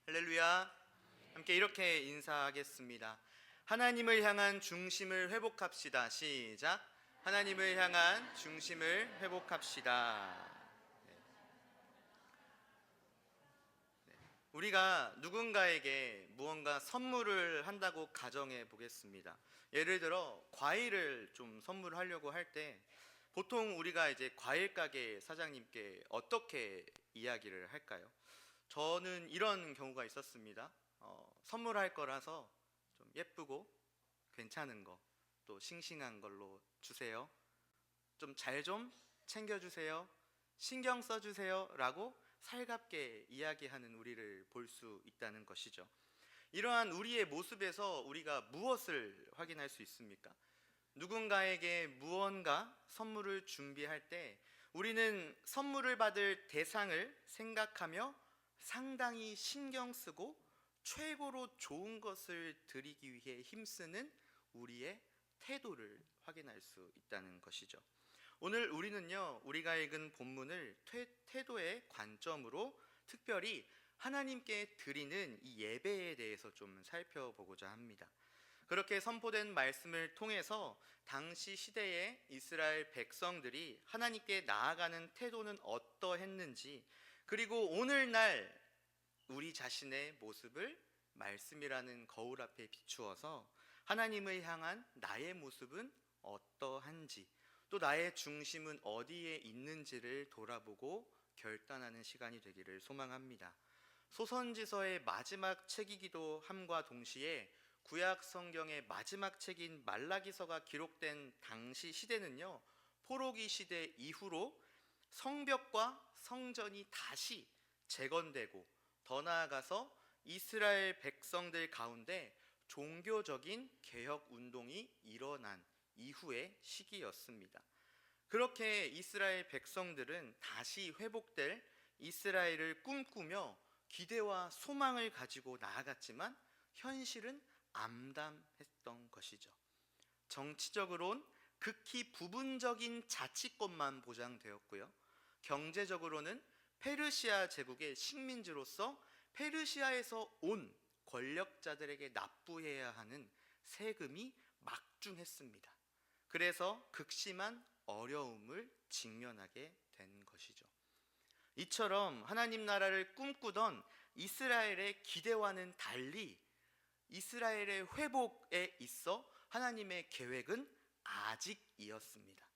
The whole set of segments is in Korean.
할렐루야. 함께 이렇게 인사하겠습니다. 하나님을 향한 중심을 회복합시다. 시작. 하나님을 향한 중심을 회복합시다. 우리가 누군가에게 무언가 선물을 한다고 가정해 보겠습니다. 예를 들어 과일을 좀 선물하려고 할 때 보통 우리가 이제 과일 가게 사장님께 어떻게 이야기를 할까요? 저는 이런 경우가 있었습니다. 선물할 거라서 좀 예쁘고 괜찮은 거, 또 싱싱한 걸로 주세요. 좀 잘 좀 챙겨주세요. 신경 써주세요. 라고 살갑게 이야기하는 우리를 볼 수 있다는 것이죠. 이러한 우리의 모습에서 우리가 무엇을 확인할 수 있습니까? 누군가에게 무언가 선물을 준비할 때 우리는 선물을 받을 대상을 생각하며 상당히 신경 쓰고 최고로 좋은 것을 드리기 위해 힘쓰는 우리의 태도를 확인할 수 있다는 것이죠. 오늘 우리는요, 우리가 읽은 본문을 태도의 관점으로 특별히 하나님께 드리는 이 예배에 대해서 좀 살펴보고자 합니다. 그렇게 선포된 말씀을 통해서 당시 시대의 이스라엘 백성들이 하나님께 나아가는 태도는 어떠했는지, 그리고 오늘날 우리 자신의 모습을 말씀이라는 거울 앞에 비추어서 하나님을 향한 나의 모습은 어떠한지, 또 나의 중심은 어디에 있는지를 돌아보고 결단하는 시간이 되기를 소망합니다. 소선지서의 마지막 책이기도 함과 동시에 구약 성경의 마지막 책인 말라기서가 기록된 당시 시대는요, 포로기 시대 이후로 성벽과 성전이 다시 재건되고 더 나아가서 이스라엘 백성들 가운데 종교적인 개혁 운동이 일어난 이후의 시기였습니다. 그렇게 이스라엘 백성들은 다시 회복될 이스라엘을 꿈꾸며 기대와 소망을 가지고 나아갔지만 현실은 암담했던 것이죠. 정치적으로는 극히 부분적인 자치권만 보장되었고요, 경제적으로는 페르시아 제국의 식민지로서 페르시아에서 온 권력자들에게 납부해야 하는 세금이 막중했습니다. 그래서 극심한 어려움을 직면하게 된 것이죠. 이처럼 하나님 나라를 꿈꾸던 이스라엘의 기대와는 달리 이스라엘의 회복에 있어 하나님의 계획은 아직이었습니다.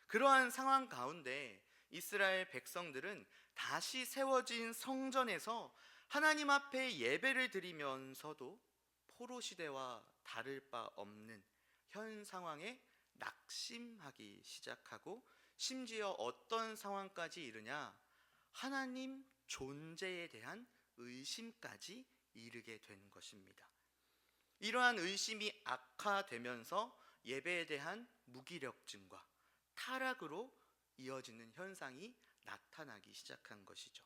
그러한 상황 가운데 이스라엘 백성들은 다시 세워진 성전에서 하나님 앞에 예배를 드리면서도 포로 시대와 다를 바 없는 현 상황에 낙심하기 시작하고, 심지어 어떤 상황까지 이르냐, 하나님 존재에 대한 의심까지 이르게 된 것입니다. 이러한 의심이 악화되면서 예배에 대한 무기력증과 타락으로 이어지는 현상이 나타나기 시작한 것이죠.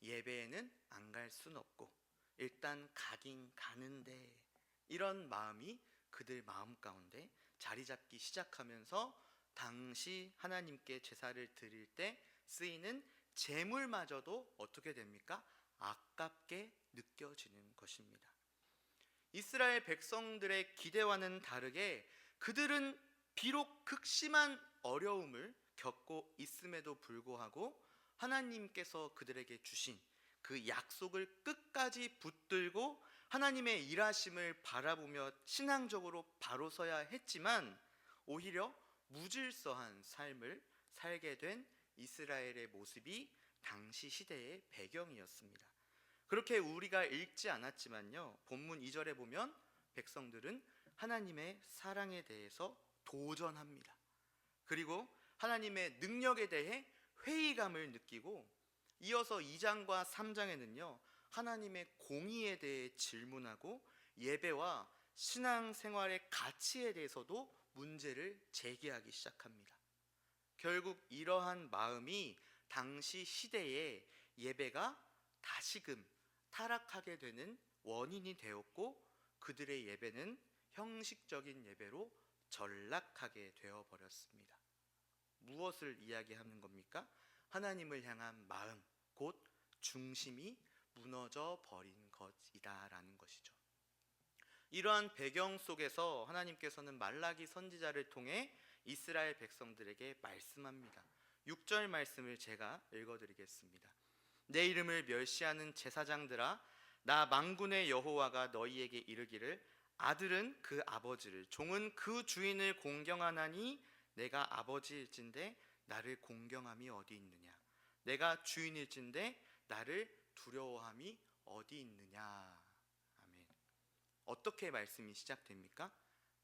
예배에는 안 갈 순 없고 일단 가긴 가는데, 이런 마음이 그들 마음 가운데 자리 잡기 시작하면서 당시 하나님께 제사를 드릴 때 쓰이는 제물마저도 어떻게 됩니까? 아깝게 느껴지는 것입니다. 이스라엘 백성들의 기대와는 다르게 그들은 비록 극심한 어려움을 겪고 있음에도 불구하고 하나님께서 그들에게 주신 그 약속을 끝까지 붙들고 하나님의 일하심을 바라보며 신앙적으로 바로 서야 했지만 오히려 무질서한 삶을 살게 된 이스라엘의 모습이 당시 시대의 배경이었습니다. 그렇게 우리가 읽지 않았지만요, 본문 2절에 보면 백성들은 하나님의 사랑에 대해서 도전합니다. 그리고 하나님의 능력에 대해 회의감을 느끼고, 이어서 2장과 3장에는요 하나님의 공의에 대해 질문하고 예배와 신앙생활의 가치에 대해서도 문제를 제기하기 시작합니다. 결국 이러한 마음이 당시 시대의 예배가 다시금 타락하게 되는 원인이 되었고, 그들의 예배는 형식적인 예배로 전락하게 되어버렸습니다. 무엇을 이야기하는 겁니까? 하나님을 향한 마음, 곧 중심이 무너져 버린 것이다라는 것이죠. 이러한 배경 속에서 하나님께서는 말라기 선지자를 통해 이스라엘 백성들에게 말씀합니다. 6절 말씀을 제가 읽어드리겠습니다. 내 이름을 멸시하는 제사장들아, 나 만군의 여호와가 너희에게 이르기를 아들은 그 아버지를, 종은 그 주인을 공경하나니 내가 아버지일진데 나를 공경함이 어디 있느냐? 내가 주인일진데 나를 두려워함이 어디 있느냐? 아멘. 어떻게 말씀이 시작됩니까?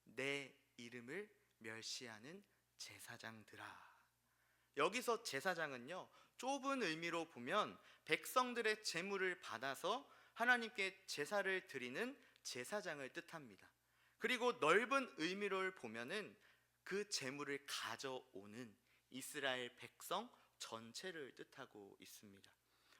내 이름을 멸시하는 제사장들아. 여기서 제사장은요, 좁은 의미로 보면 백성들의 제물을 받아서 하나님께 제사를 드리는 제사장을 뜻합니다. 그리고 넓은 의미로 보면은 그 제물을 가져오는 이스라엘 백성 전체를 뜻하고 있습니다.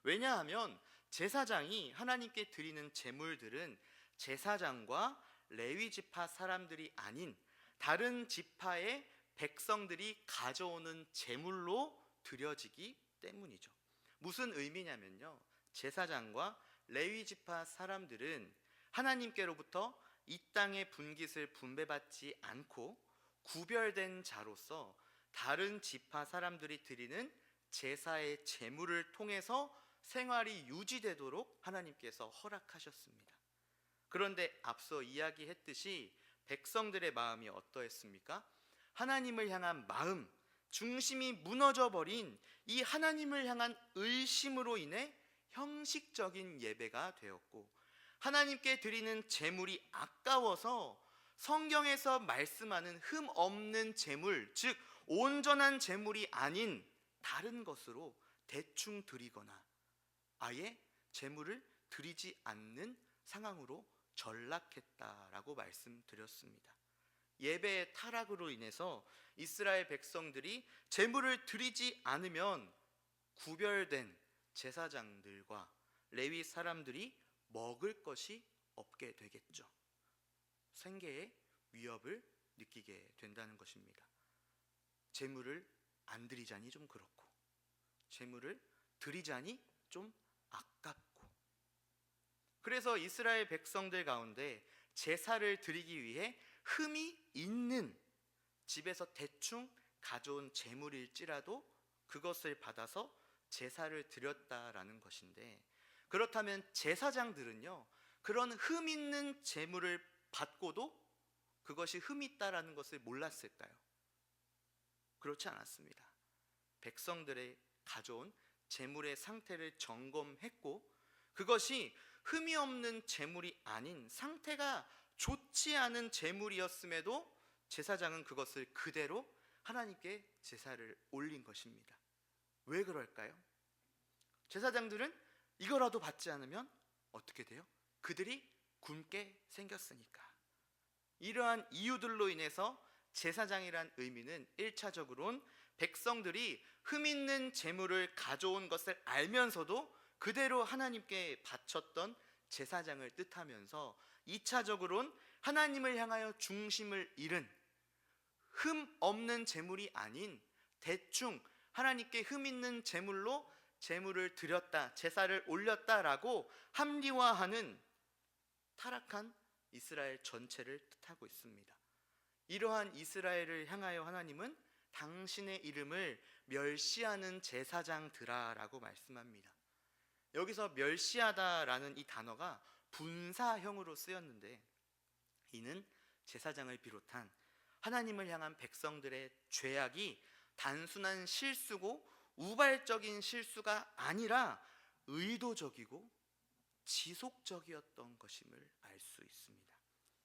왜냐하면 제사장이 하나님께 드리는 제물들은 제사장과 레위 지파 사람들이 아닌 다른 지파의 백성들이 가져오는 제물로 드려지기 때문이죠. 무슨 의미냐면요, 제사장과 레위 지파 사람들은 하나님께로부터 이 땅의 분깃을 분배받지 않고 구별된 자로서 다른 지파 사람들이 드리는 제사의 제물을 통해서 생활이 유지되도록 하나님께서 허락하셨습니다. 그런데 앞서 이야기했듯이 백성들의 마음이 어떠했습니까? 하나님을 향한 마음, 중심이 무너져 버린 이 하나님을 향한 의심으로 인해 형식적인 예배가 되었고, 하나님께 드리는 제물이 아까워서 성경에서 말씀하는 흠 없는 제물, 즉 온전한 제물이 아닌 다른 것으로 대충 드리거나 아예 제물을 드리지 않는 상황으로 전락했다라고 말씀드렸습니다. 예배의 타락으로 인해서 이스라엘 백성들이 제물을 드리지 않으면 구별된 제사장들과 레위 사람들이 먹을 것이 없게 되겠죠. 생계의 위협을 느끼게 된다는 것입니다. 제물을 안 드리자니 좀 그렇고, 제물을 드리자니 좀 아깝고, 그래서 이스라엘 백성들 가운데 제사를 드리기 위해 흠이 있는 집에서 대충 가져온 제물일지라도 그것을 받아서 제사를 드렸다라는 것인데, 그렇다면 제사장들은요, 그런 흠 있는 제물을 받고도 그것이 흠이 있다라는 것을 몰랐을까요? 그렇지 않았습니다. 백성들의 가져온 제물의 상태를 점검했고, 그것이 흠이 없는 제물이 아닌 상태가 좋지 않은 제물이었음에도 제사장은 그것을 그대로 하나님께 제사를 올린 것입니다. 왜 그럴까요? 제사장들은 이거라도 받지 않으면 어떻게 돼요? 그들이 굶게 생겼으니까. 이러한 이유들로 인해서 제사장이란 의미는 1차적으로는 백성들이 흠 있는 제물을 가져온 것을 알면서도 그대로 하나님께 바쳤던 제사장을 뜻하면서, 2차적으로는 하나님을 향하여 중심을 잃은 흠 없는 제물이 아닌 대충 하나님께 흠 있는 제물로 제물을 드렸다, 제사를 올렸다라고 합리화하는 타락한 이스라엘 전체를 뜻하고 있습니다. 이러한 이스라엘을 향하여 하나님은 당신의 이름을 멸시하는 제사장들아라고 말씀합니다. 여기서 멸시하다라는 이 단어가 분사형으로 쓰였는데, 이는 제사장을 비롯한 하나님을 향한 백성들의 죄악이 단순한 실수고 우발적인 실수가 아니라 의도적이고 지속적이었던 것임을 알 수 있습니다.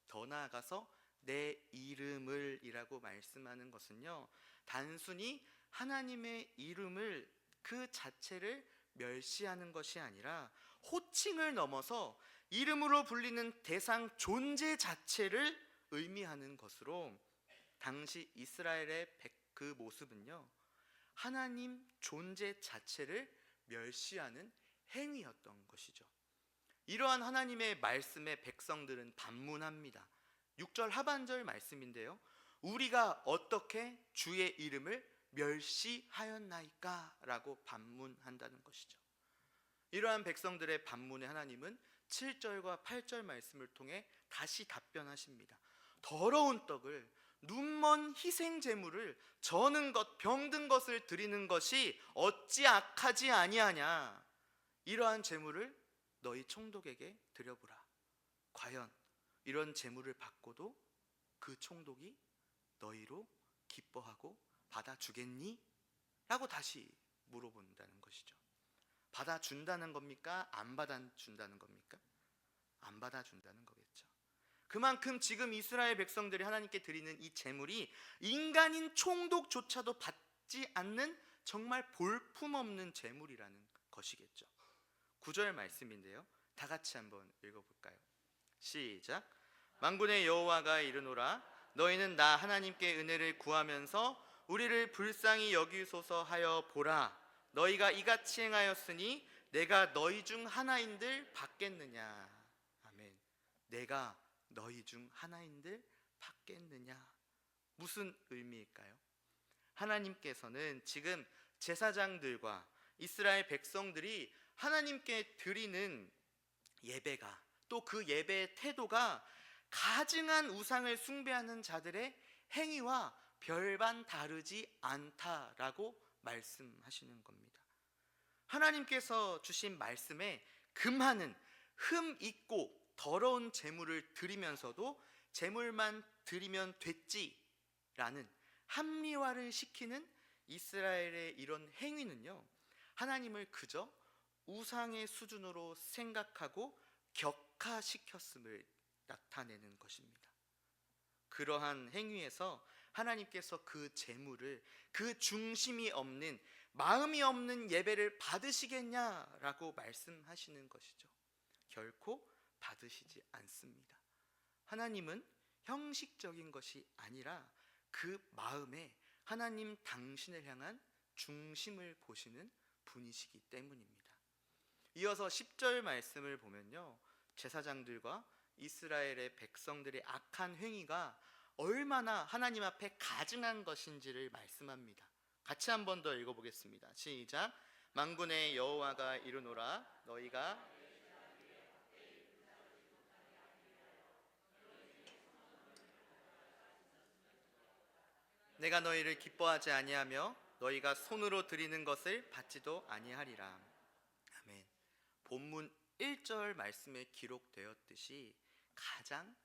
더 나아가서 내 이름을 이라고 말씀하는 것은요, 단순히 하나님의 이름을 그 자체를 멸시하는 것이 아니라 호칭을 넘어서 이름으로 불리는 대상 존재 자체를 의미하는 것으로, 당시 이스라엘의 그 모습은요, 하나님 존재 자체를 멸시하는 행위였던 것이죠. 이러한 하나님의 말씀에 백성들은 반문합니다. 6절 하반절 말씀인데요, 우리가 어떻게 주의 이름을 멸시하였나이까? 라고 반문한다는 것이죠. 이러한 백성들의 반문에 하나님은 7절과 8절 말씀을 통해 다시 답변하십니다. 더러운 떡을, 눈먼 희생 제물을, 저는 것 병든 것을 드리는 것이 어찌 악하지 아니하냐. 이러한 제물을 너희 총독에게 드려보라. 과연 이런 제물을 받고도 그 총독이 너희로 기뻐하고 받아주겠니? 라고 다시 물어본다는 것이죠. 받아준다는 겁니까? 안 받아준다는 겁니까? 안 받아준다는 거겠죠. 그만큼 지금 이스라엘 백성들이 하나님께 드리는 이 제물이 인간인 총독조차도 받지 않는 정말 볼품없는 제물이라는 것이겠죠. 9절 말씀인데요, 다 같이 한번 읽어볼까요? 시작. 만군의 여호와가 이르노라, 너희는 나 하나님께 은혜를 구하면서 우리를 불쌍히 여기소서 하여 보라. 너희가 이같이 행하였으니 내가 너희 중 하나인들 받겠느냐. 아멘. 내가 너희 중 하나인들 받겠느냐. 무슨 의미일까요? 하나님께서는 지금 제사장들과 이스라엘 백성들이 하나님께 드리는 예배가, 또 그 예배의 태도가 가증한 우상을 숭배하는 자들의 행위와 별반 다르지 않다라고 말씀하시는 겁니다. 하나님께서 주신 말씀에 금하는, 흠 있고 더러운 제물을 드리면서도 제물만 드리면 됐지라는 합리화를 시키는 이스라엘의 이런 행위는요, 하나님을 그저 우상의 수준으로 생각하고 격하시켰음을 나타내는 것입니다. 그러한 행위에서 하나님께서 그 제물을, 그 중심이 없는, 마음이 없는 예배를 받으시겠냐라고 말씀하시는 것이죠. 결코 받으시지 않습니다. 하나님은 형식적인 것이 아니라 그 마음에 하나님 당신을 향한 중심을 보시는 분이시기 때문입니다. 이어서 10절 말씀을 보면요, 제사장들과 이스라엘의 백성들의 악한 행위가 얼마나 하나님 앞에 가증한 것인지를 말씀합니다. 같이 한 번 더 읽어보겠습니다. 시작. 만군의 여호와가 이르노라, 너희가 내가 너희를 기뻐하지 아니하며 너희가 손으로 드리는 것을 받지도 아니하리라. 아멘. 본문 1절 말씀에 기록되었듯이 가장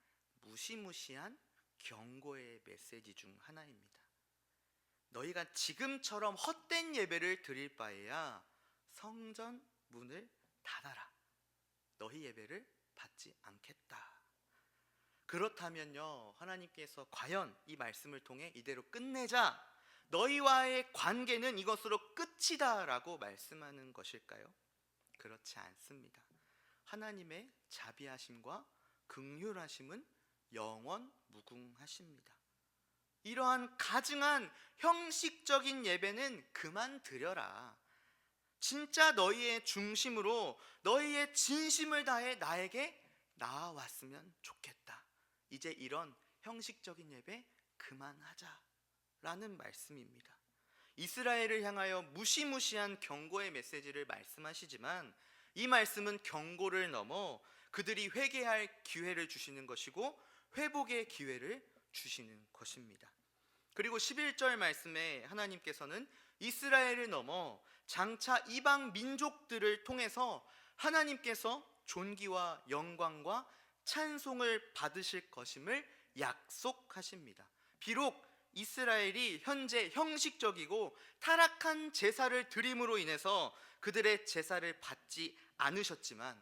무시무시한 경고의 메시지 중 하나입니다. 너희가 지금처럼 헛된 예배를 드릴 바에야 성전 문을 닫아라. 너희 예배를 받지 않겠다. 그렇다면요, 하나님께서 과연 이 말씀을 통해 이대로 끝내자, 너희와의 관계는 이것으로 끝이다 라고 말씀하는 것일까요? 그렇지 않습니다. 하나님의 자비하심과 긍휼하심은 영원 무궁하십니다. 이러한 가증한 형식적인 예배는 그만 드려라. 진짜 너희의 중심으로 너희의 진심을 다해 나에게 나아왔으면 좋겠다. 이제 이런 형식적인 예배 그만하자라는 말씀입니다. 이스라엘을 향하여 무시무시한 경고의 메시지를 말씀하시지만 이 말씀은 경고를 넘어 그들이 회개할 기회를 주시는 것이고 회복의 기회를 주시는 것입니다. 그리고 11절 말씀에 하나님께서는 이스라엘을 넘어 장차 이방 민족들을 통해서 하나님께서 존귀와 영광과 찬송을 받으실 것임을 약속하십니다. 비록 이스라엘이 현재 형식적이고 타락한 제사를 드림으로 인해서 그들의 제사를 받지 않으셨지만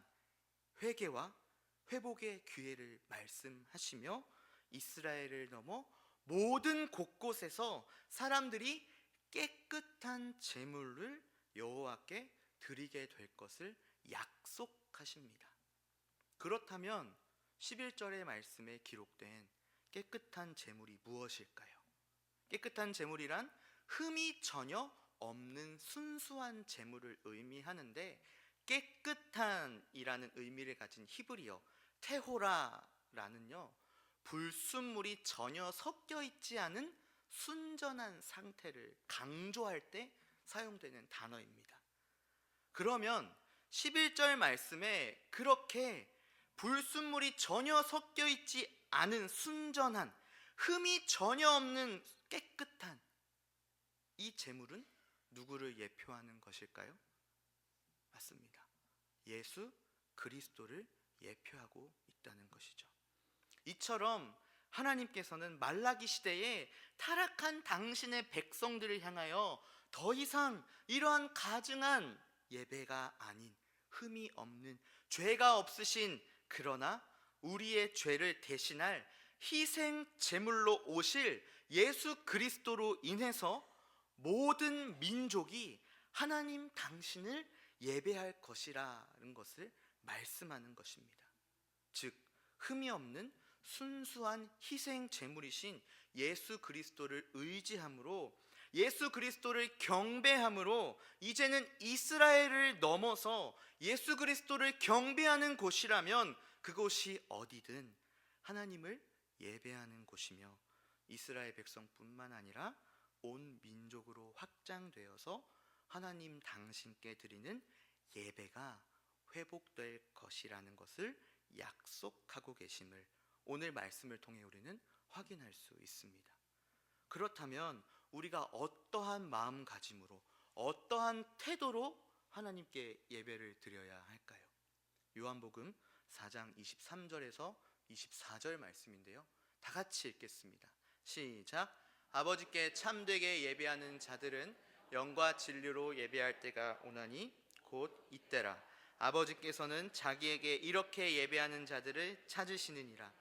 회개와 회복의 기회를 말씀하시며 이스라엘을 넘어 모든 곳곳에서 사람들이 깨끗한 제물을 여호와께 드리게 될 것을 약속하십니다. 그렇다면 11절의 말씀에 기록된 깨끗한 제물이 무엇일까요? 깨끗한 제물이란 흠이 전혀 없는 순수한 제물을 의미하는데, 깨끗한이라는 의미를 가진 히브리어 테호라라는요, 불순물이 전혀 섞여 있지 않은 순전한 상태를 강조할 때 사용되는 단어입니다. 그러면 11절 말씀에 그렇게 불순물이 전혀 섞여 있지 않은 순전한, 흠이 전혀 없는 깨끗한 이 제물은 누구를 예표하는 것일까요? 맞습니다. 예수 그리스도를 예표하고 있다는 것이죠. 이처럼 하나님께서는 말라기 시대에 타락한 당신의 백성들을 향하여 더 이상 이러한 가증한 예배가 아닌, 흠이 없는, 죄가 없으신, 그러나 우리의 죄를 대신할 희생 제물로 오실 예수 그리스도로 인해서 모든 민족이 하나님 당신을 예배할 것이라는 것을 말씀하는 것입니다. 즉 흠이 없는 순수한 희생 제물이신 예수 그리스도를 의지함으로, 예수 그리스도를 경배함으로 이제는 이스라엘을 넘어서 예수 그리스도를 경배하는 곳이라면 그곳이 어디든 하나님을 예배하는 곳이며, 이스라엘 백성뿐만 아니라 온 민족으로 확장되어서 하나님 당신께 드리는 예배가 회복될 것이라는 것을 약속하고 계심을 오늘 말씀을 통해 우리는 확인할 수 있습니다. 그렇다면 우리가 어떠한 마음가짐으로, 어떠한 태도로 하나님께 예배를 드려야 할까요? 요한복음 4장 23절에서 24절 말씀인데요, 다 같이 읽겠습니다. 시작. 아버지께 참되게 예배하는 자들은 영과 진리로 예배할 때가 오나니 곧 이때라. 아버지께서는 자기에게 이렇게 예배하는 자들을 찾으시느니라.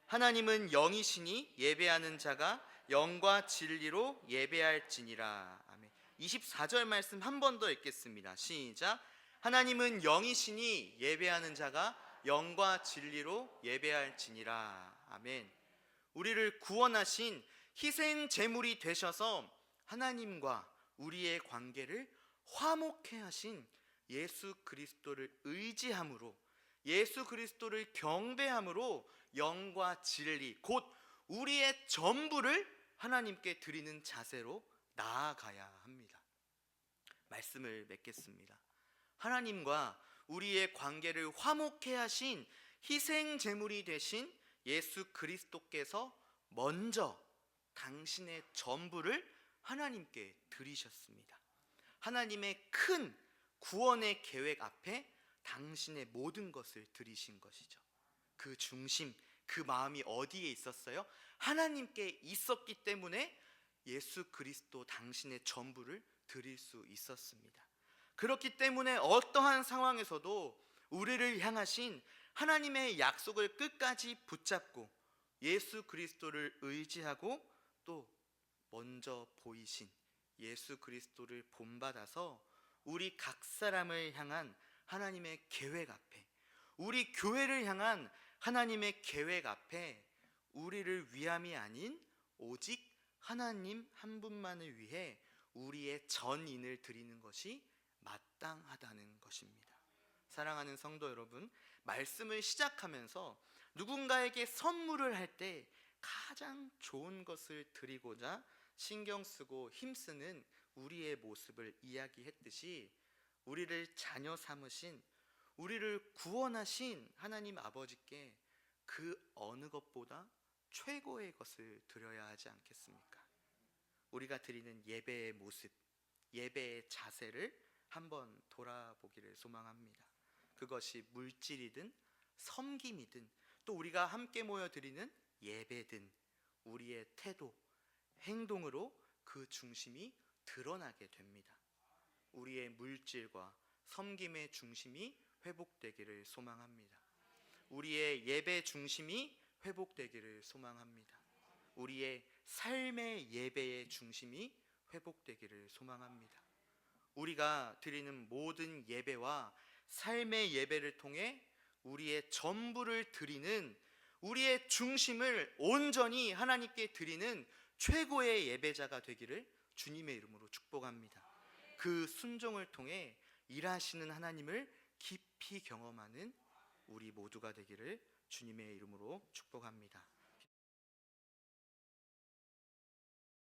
하나님은 영이시니 예배하는 자가 영과 진리로 예배할지니라. 아멘. 24절 말씀 한 번 더 읽겠습니다. 시작. 하나님은 영이시니 예배하는 자가 영과 진리로 예배할지니라. 아멘. 우리를 구원하신 희생 제물이 되셔서 하나님과 우리의 관계를 화목케 하신 예수 그리스도를 의지함으로, 예수 그리스도를 경배함으로 영과 진리, 곧 우리의 전부를 하나님께 드리는 자세로 나아가야 합니다. 말씀을 맺겠습니다. 하나님과 우리의 관계를 화목케 하신 희생 제물이 되신 예수 그리스도께서 먼저 당신의 전부를 하나님께 드리셨습니다. 하나님의 큰 구원의 계획 앞에 당신의 모든 것을 드리신 것이죠. 그 중심, 그 마음이 어디에 있었어요? 하나님께 있었기 때문에 예수 그리스도 당신의 전부를 드릴 수 있었습니다. 그렇기 때문에 어떠한 상황에서도 우리를 향하신 하나님의 약속을 끝까지 붙잡고 예수 그리스도를 의지하고, 또 먼저 보이신 예수 그리스도를 본받아서 우리 각 사람을 향한 하나님의 계획 앞에, 우리 교회를 향한 하나님의 계획 앞에 우리를 위함이 아닌 오직 하나님 한 분만을 위해 우리의 전인을 드리는 것이 마땅하다는 것입니다. 사랑하는 성도 여러분, 말씀을 시작하면서 누군가에게 선물을 할 때 가장 좋은 것을 드리고자 신경 쓰고 힘쓰는 우리의 모습을 이야기했듯이, 우리를 자녀 삼으신, 우리를 구원하신 하나님 아버지께 그 어느 것보다 최고의 것을 드려야 하지 않겠습니까? 우리가 드리는 예배의 모습, 예배의 자세를 한번 돌아보기를 소망합니다. 그것이 물질이든 섬김이든 또 우리가 함께 모여 드리는 예배든 우리의 태도, 행동으로 그 중심이 드러나게 됩니다. 우리의 물질과 섬김의 중심이 회복되기를 소망합니다. 우리의 예배 중심이 회복되기를 소망합니다. 우리의 삶의 예배의 중심이 회복되기를 소망합니다. 우리가 드리는 모든 예배와 삶의 예배를 통해 우리의 전부를 드리는, 우리의 중심을 온전히 하나님께 드리는 최고의 예배자가 되기를 주님의 이름으로 축복합니다. 그 순종을 통해 일하시는 하나님을 깊이 경험하는 우리 모두가 되기를 주님의 이름으로 축복합니다.